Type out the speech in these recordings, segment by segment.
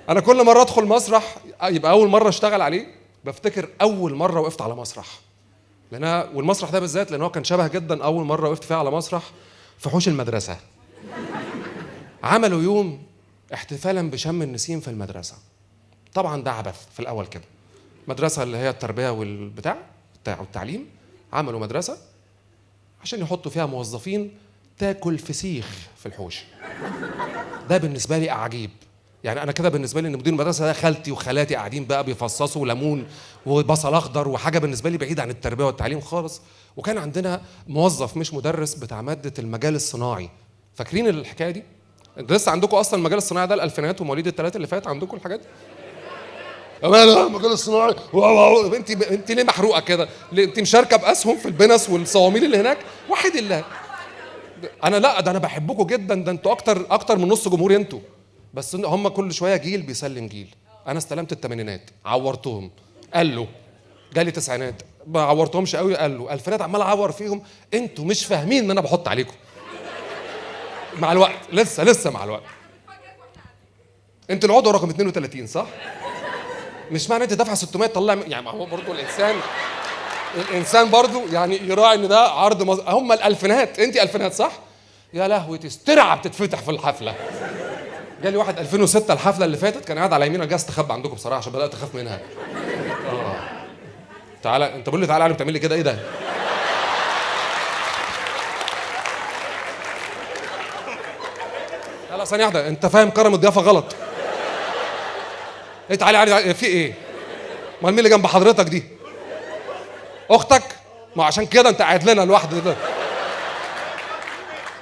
انا كل مره ادخل مسرح يبقى اول مره اشتغل عليه بفتكر اول مره وقفت على مسرح، والمسرح ده بالذات لان هو كان شبه جدا اول مره وقفت فيها على مسرح في حوش المدرسه. عملوا يوم احتفالا بشم النسيم في المدرسه. طبعا ده عبث في الاول كده، مدرسه اللي هي التربيه والتعليم، عملوا مدرسه عشان يحطوا فيها موظفين تاكل فسيخ في الحوش. ده بالنسبه لي اعجيب، يعني انا كده بالنسبه لي ان مدير المدرسه ده خالتي وخالاتي قاعدين بقى بيفصصوا ليمون وبصل اخضر وحاجه بالنسبه لي بعيده عن التربيه والتعليم خالص. وكان عندنا موظف مش مدرس بتاع ماده المجال الصناعي، فاكرين الحكايه دي؟ انتوا لسه عندكم اصلا المجال الصناعي ده الالفينات ومواليد الثلاثه اللي فات عندكم الحاجات دي؟ المجال الصناعي انت ليه محروقه كده؟ انت مشاركه باسهم في البنس والصواميل اللي هناك؟ وحد الله. انا لا، ده انا بحبكم جدا، ده انتوا اكتر من نص جمهوري انتوا، بس هم كل شويه جيل بيسلم جيل. انا استلمت الثمانينات عورتهم، قال له جالي تسعينات ما عورتهمش قوي، قال له الفينات عمال اعور فيهم. انتوا مش فاهمين ان انا بحط عليكم مع الوقت، لسه مع الوقت. انت العضو رقم 32 صح؟ مش معنى انت دافع 600 تطلع يعني، ما هو برضه الانسان برضه يعني يراعي ان ده عرض هم الالفينات، انت الفينات صح؟ يا لهوي تسترعى بتتفتح في الحفله. جالي واحد 2006 الحفله اللي فاتت كان قاعد على يميني، جاي استخبى عندكم بصراحه عشان بدات اخاف منها. تعالى انت، بقول لي تعالى، بتعمل لي كده ايه ده؟ لا ثانيه واحده، انت فاهم كرم الضيافه غلط. ايه تعالى في ايه؟ امال مين اللي جنب حضرتك دي؟ اختك؟ ما عشان كده انت قاعد لنا لوحدك ده.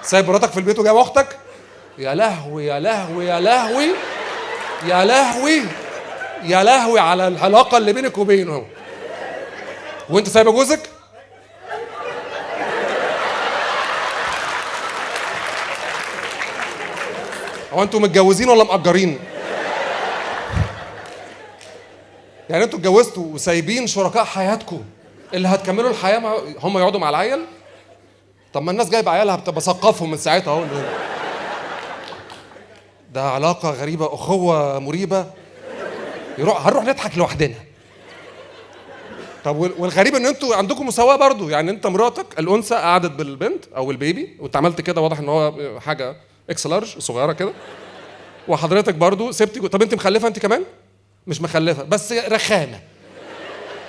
سايب مراتك في البيت وجايب اختك؟ يا لهوي يا لهوي يا لهوي يا لهوي يا لهوي على العلاقه اللي بينك وبينه. وانت سايبه جوزك؟ هو انتوا متجوزين ولا مأجرين؟ يعني انتوا اتجوزتوا وسايبين شركاء حياتكم اللي هتكملوا الحياه هم يقعدوا مع العيل؟ طب ما الناس جايبه عيالها بثقفهم من ساعتها اهو. ده علاقه غريبه، اخوه مريبه، هنروح نضحك لوحدنا. طب والغريب ان انتوا عندكم مساواه برضو، يعني انت مراتك الانثى قعدت بالبنت او البيبي وانت عملت كده، واضح ان هو حاجه اكس لارج صغيره كده، وحضرتك برضو سبتي. طب انت مخلفه انت كمان؟ مش مخلفه بس رخامه.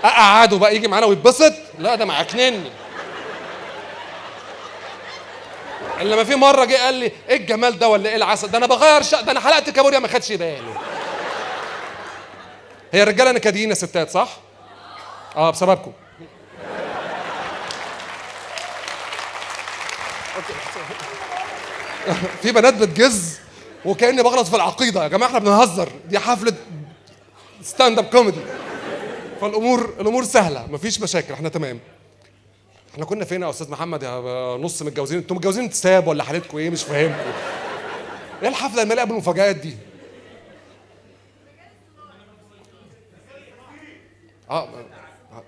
اقعده بقى يجي معانا ويتبسط؟ لا ده معكنني. اللي ما في مره جه قال لي ايه الجمال ده ولا ايه العسل ده، انا بغير ده انا حلقت كابوريا ما خدش باله. هي الرجاله نكديين يا ستات صح؟ بسببكم. في بنات بتجز وكأني بغلط في العقيده. يا جماعه احنا بنهزر، دي حفله ستاند اب كوميدي، فالامور سهله مفيش مشاكل، احنا تمام. احنا كنا فين يا استاذ محمد؟ يا نص متجوزين، انتوا متجوزين انتساب ولا حالتكم ايه؟ مش فاهمكم ايه الحفله المليئه بالمفاجآت دي؟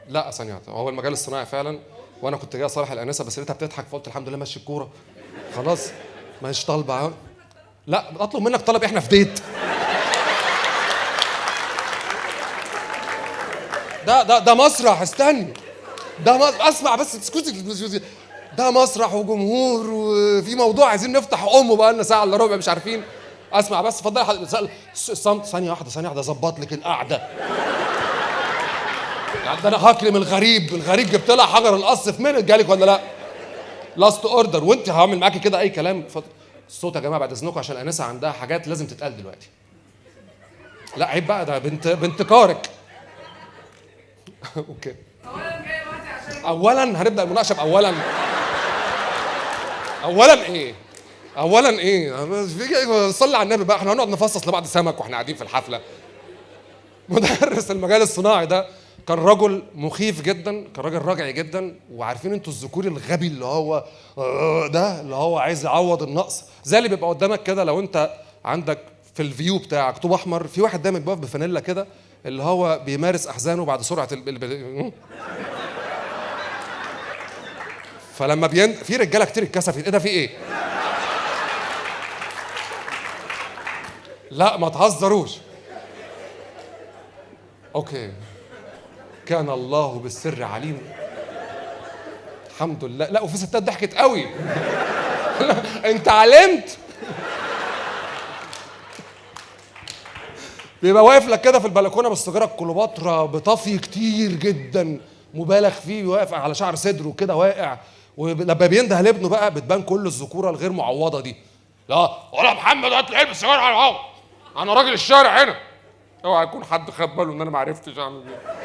لا ثانيه، هو المجال الصناعي فعلا، وانا كنت جاي اصالح الانسه بس لقيتها بتضحك فقلت الحمد لله ماشي الكوره خلاص، مش طالبه. لا اطلب منك طلب، احنا في ديت. ده مسرح، استني، اسمع بس اسكتي، ده مسرح وجمهور وفي موضوع عايزين نفتح امه بقى لنا ساعه الا ربع مش عارفين. اسمع بس اتفضل الصمت ثانيه واحده ظبط لك القعده. ده انا هكلم الغريب جبت لها حجر القص في منت، جالك ولا لا؟ لاست اوردر، وانت هعمل معاكي كده اي كلام. الصوت يا جماعه بعد اذنكم عشان الانسه عندها حاجات لازم تتقال دلوقتي. لا عيب بقى، ده بنت كارك. اوكي اولا هنبدا المناقشه باولا. اولا ايه صلي على النبي بقى، احنا هنقعد نفصص لبعض سمك واحنا قاعدين في الحفله. مدرس المجال الصناعي ده كان رجل مخيف جدا، كان راجل راجعي جدا. وعارفين انتوا الذكور الغبي اللي هو ده اللي هو عايز يعوض النقص، زي اللي بيبقى قدامك كده. لو انت عندك في الفيو بتاعك طوب احمر، في واحد دايما بيقف بفانيلا كده اللي هو بيمارس احزانه بعد سرعه فلما في رجاله كتير اتكسفت، ايه ده في ايه؟ لا ما تهزروش. اوكي. كان الله بالسر عليم. الحمد لله. لا وفي ستات ضحكت قوي. انت علمت. بيبقى واقف لك كده في البلكونه بالسيجاره الكليوباترا بطفي كتير جدا مبالغ فيه، واقف على شعر صدره كده واقع، ولما بينده لابنه بقى بتبان كل الذكوره الغير معوضه دي. لا ولا محمد هات لي علبه سيجاره على الهوا، انا راجل الشارع هنا. اوعى يكون حد خد باله ان انا ما عرفتش اعمل ايه.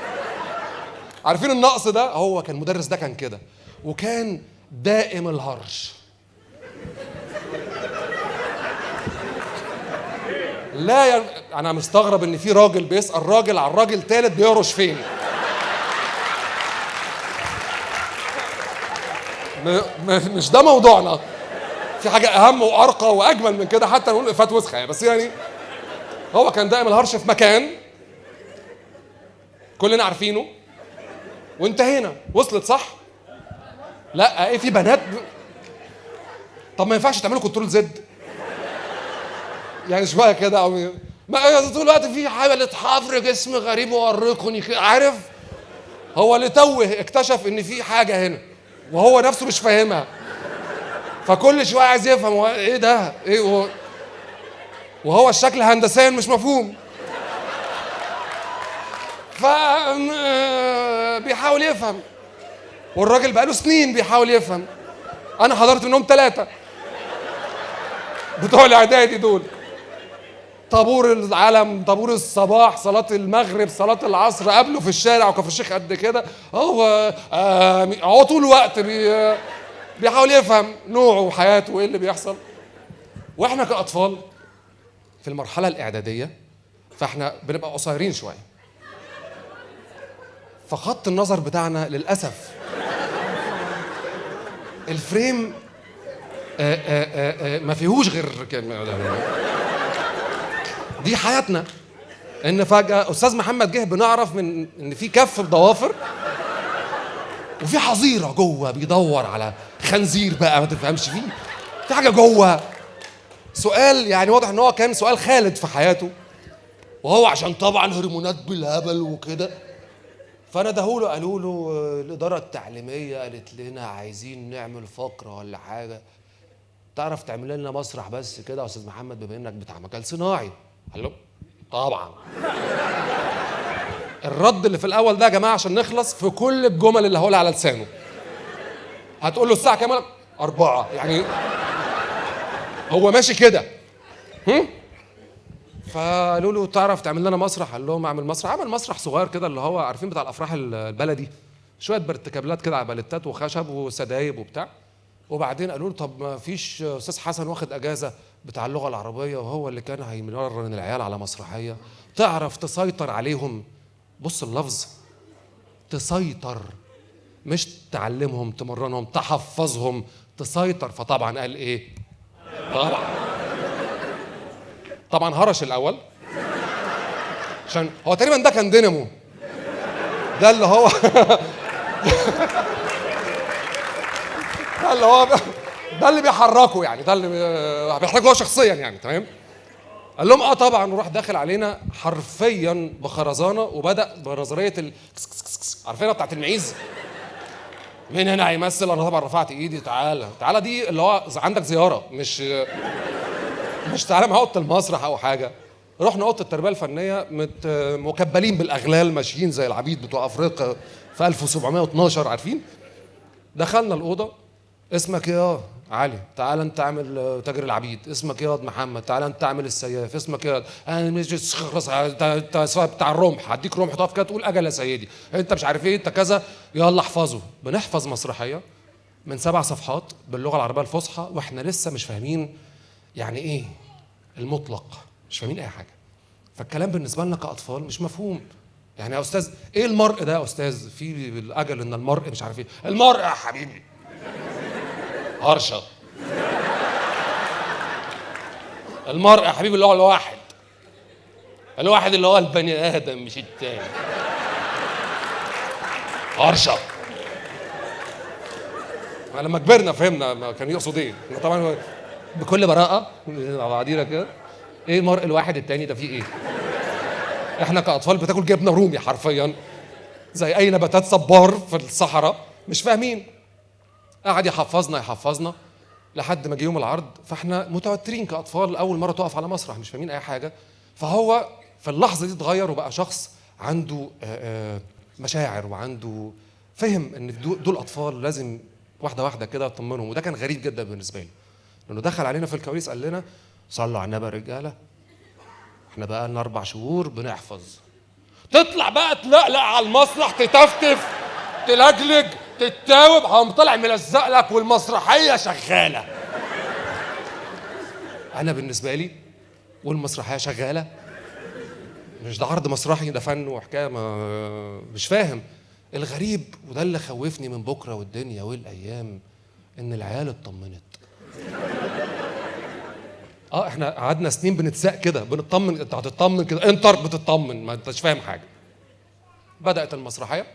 عارفين النقص ده؟ هو كان المدرس ده كان كده، وكان دائم الهرش. لا انا مستغرب ان في راجل بيسأل راجل عن راجل تالت بيهرش فين. مش ده موضوعنا. في حاجة أهم وأرقى وأجمل من كده، حتى نقول إفات وسخة يعني، بس يعني هو كان دائما الهرش في مكان كلنا عارفينه وانتهينا. وصلت صح؟ لا ايه في بنات طب ما ينفعش تعملوا كنترول زد يعني شويه كده، او ما طول الوقت في حاله حفر جسم غريب وورقني عارف. هو لتوه اكتشف ان في حاجه هنا وهو نفسه مش فاهمها، فكل شويه عايز يفهم هو ايه ده ايه وهو الشكل هندسيا مش مفهوم، ف بيحاول يفهم. والراجل بقاله سنين بيحاول يفهم. انا حضرت منهم 3 بتوع الاعدادي دول. طابور العلم، طابور الصباح، صلاة المغرب، صلاة العصر، قابله في الشارع وكفر الشيخ قد كده. هو طول الوقت بيحاول يفهم نوعه وحياته وايه اللي بيحصل. واحنا كأطفال في المرحلة الإعدادية فاحنا بنبقى قصيرين شوية، فخط النظر بتاعنا للأسف الفريم ما فيهوش غير دي حياتنا. ان فجأة استاذ محمد جه بنعرف من ان في كف بضوافر وفي حظيرة جوه بيدور على خنزير بقى ما تفهمش فيه، في حاجة جوه. سؤال يعني واضح ان هو كان سؤال خالد في حياته، وهو عشان طبعا هرمونات بالهبل وكده. فانا دهوله قالوا له الاداره التعليميه قالت لنا عايزين نعمل فقره ولا حاجه، تعرف تعمل لنا مسرح بس كده يا استاذ محمد بما انك بتاع مجال صناعي؟ قال له طبعا. الرد اللي في الاول ده يا جماعه عشان نخلص في كل الجمل اللي هقولها على لسانه. هتقول له الساعه كام؟ 4 يعني هو ماشي كده. فقالوا له تعرف تعمل لنا مسرح؟ قال لهم اعمل مسرح. عمل مسرح صغير كده اللي هو عارفين بتاع الافراح البلدي، شويه برتكابلات كده على باليتات وخشب وسدايب وبتاع. وبعدين قالوا له طب ما فيش استاذ حسن واخد اجازه بتاع اللغه العربيه وهو اللي كان هيمرن العيال على مسرحيه، تعرف تسيطر عليهم؟ بص اللفظ، تسيطر، مش تعلمهم تمرنهم تحفظهم، تسيطر. فطبعا قال ايه؟ طبعا هرش الاول عشان هو تقريبا ده كان دينامو، ده اللي هو ده اللي بيحركه يعني، ده اللي بيحركه هو شخصيا يعني. تمام. قال لهم طبعا، وراح داخل علينا حرفيا بخرزانه وبدا بنظريه عارفينها بتاعت المعيز، مين هنا هيمثل؟ انا طبعا رفعت ايدي، تعالى تعالى دي اللي هو عندك زياره، مش تعالى مع اوضه المسرح او حاجه. رحنا اوضه التربيه الفنيه مكبلين بالاغلال ماشيين زي العبيد بتوع افريقيا في 1712 عارفين. دخلنا الاوضه، اسمك يا علي؟ تعالى انت اعمل تاجر العبيد. اسمك يا محمد؟ تعالى انت اعمل السياف. اسمك يا انا مش خلاص انت بتاع الرمح، هديك رمح تقف كده تقول اجل يا سيدي، انت مش عارف ايه، انت كذا، يلا احفظه. بنحفظ مسرحيه من 7 صفحات باللغه العربيه الفصحى واحنا لسه مش فاهمين يعني ايه المطلق، مش فاهمين اي حاجه. فالكلام بالنسبه لنا كاطفال مش مفهوم. يعني يا استاذ ايه المرء ده يا استاذ؟ في الاجل ان المرء مش عارف ايه. المرء يا حبيبي هرشه. المرء يا حبيبي اللي هو الواحد، الواحد اللي هو البني ادم مش التاني. هرشه. لما كبرنا فهمنا كان يقصد ايه. طبعا بكل براءه مع بعضينا كده، ايه المرء الواحد التاني ده فيه ايه؟ احنا كاطفال بتاكل جبنه رومي حرفيا زي اي نباتات صبار في الصحراء، مش فاهمين. قعد يحفظنا لحد ما جه يوم العرض، فاحنا متوترين كاطفال، اول مره تقف على مسرح مش فاهمين اي حاجه. فهو في اللحظه دي اتغير وبقى شخص عنده مشاعر، وعنده فهم ان دول اطفال لازم واحده واحده كده اطمنهم. وده كان غريب جدا بالنسبه لي، لانه دخل علينا في الكواليس قال لنا صلوا على النبي يا رجاله، احنا بقى لنا 4 شهور بنحفظ. تطلع بقى تلقلق على المسرح، تتفتف، تلجلج، تتاوب، هقوم طالع ملزق لك والمسرحيه شغاله. انا بالنسبه لي والمسرحيه شغاله، مش ده عرض مسرحي، ده فن وحكايه، مش فاهم. الغريب وده اللي خوفني من بكره والدنيا والايام، ان العيال اطمنت. احنا قعدنا سنين بنتساق كده، بنطمن، انت هتطمن كده، انت بتطمن ما انتش فاهم حاجه. بدات المسرحيه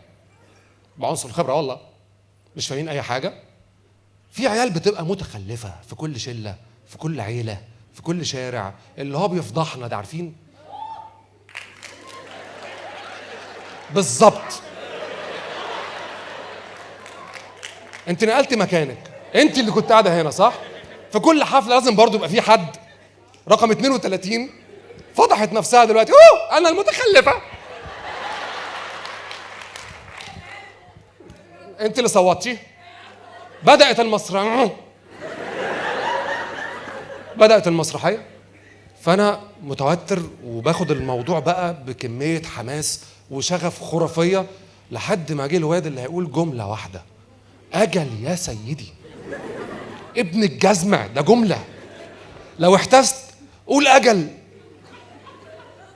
بعنصر الخبره، والله مش فاهمين اي حاجه. في عيال بتبقى متخلفه في كل شله، في كل عيله، في كل شارع، اللي هو بيفضحنا ده، عارفين بالظبط. انت نقلت مكانك، انت اللي كنت قاعده هنا صح؟ في كل حفله لازم برضو يبقى في حد رقم 32 فضحت نفسها دلوقتي، انا المتخلفه. انت اللي صوتتي. بدأت المسرحيه، فانا متوتر وباخد الموضوع بقى بكميه حماس وشغف خرافيه، لحد ما جه الواد اللي هيقول جمله واحده: اجل يا سيدي. ابن الجزمه، ده جمله، لو احتست قول اجل،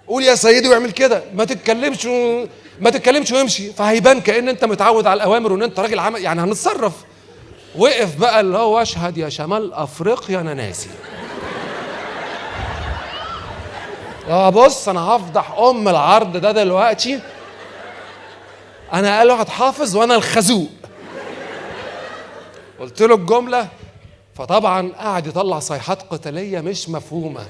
قول يا سيدي واعمل كده، ما تتكلمش وامشي، فهيبان كأن انت متعود على الاوامر وان انت راجل عمل، يعني هنتصرف. وقف بقى اللي هو اشهد يا شمال افريقيا انا ناسي. بص انا هفضح العرض ده دلوقتي، انا قال واحد حافظ وانا الخازوق. قلت له الجمله، فطبعا قاعد يطلع صيحات قتاليه مش مفهومه.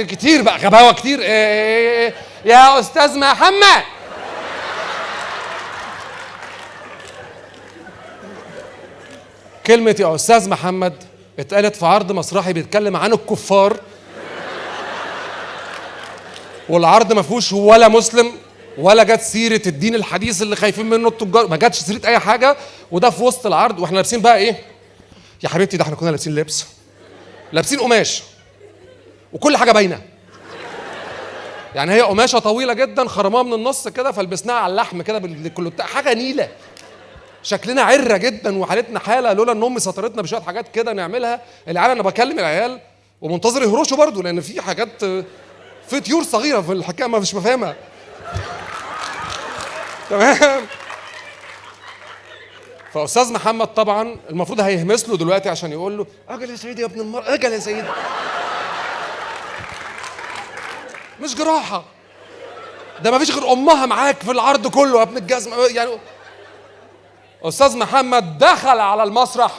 كتير بقى، غباوه كتير. يا استاذ محمد، كلمه يا استاذ محمد اتقالت في عرض مسرحي بيتكلم عن الكفار، والعرض ما فيهوش ولا مسلم، ولا جت سيره الدين الحديث اللي خايفين منه التجار، ما جاتش سيره اي حاجه. وده في وسط العرض، واحنا لابسين بقى ايه يا حبيبتي؟ ده احنا كنا لابسين قماش، وكل حاجه باينه. يعني هي قماشه طويله جدا خرمها من النص كده، فلبسناها على اللحم كده كله حاجه نيله، شكلنا عره جدا وحالتنا حاله، لولا ان امي سطرتنا بشويه حاجات كده نعملها. العيال، انا بكلم العيال ومنتظر يهرشوا برضو، لان في حاجات، في طيور صغيره في الحكايه مش مفهمها. تمام. فاستاذ محمد طبعا المفروض هيهمس له دلوقتي عشان يقول له اجل يا سيدي يا ابن المرأة، اجل يا سيدي. مش جراحه، ده ما فيش غير امها معاك في العرض كله يا ابن الجزمه يعني. استاذ محمد دخل على المسرح،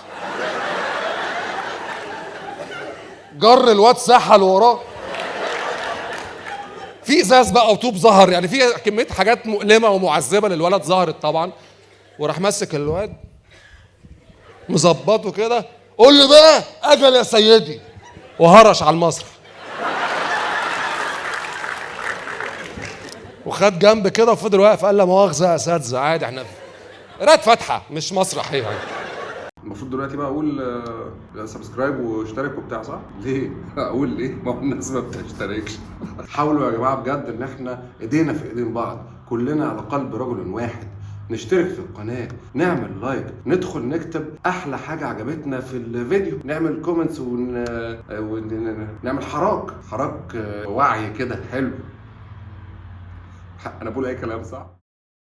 جر الواد سحل وراه، في ازاز بقى وطوب ظهر، يعني في كميه حاجات مؤلمه ومعذبه للولد ظهرت طبعا. وراح مسك الواد مظبطه كده، قول لي بقى اجل يا سيدي، وهرش على المسرح. وخد جنب كده وفضل واقف، قال لا مؤاخذه يا اساتذه، عادي احنا قراءة فاتحه مش مسرح يعني. المفروض دلوقتي بقى اقول سبسكرايب واشترك وبتاع، صح؟ ليه؟ اقول ليه؟ ما هو الناس ما بتشتركش. حاولوا يا جماعه بجد ان احنا ايدينا في ايدين بعض، كلنا على قلب رجل واحد، نشترك في القناه، نعمل لايك، ندخل نكتب احلى حاجه عجبتنا في الفيديو، نعمل كومنتس ونعمل حراك وعي كده حلو. انا بقول اي كلام صح؟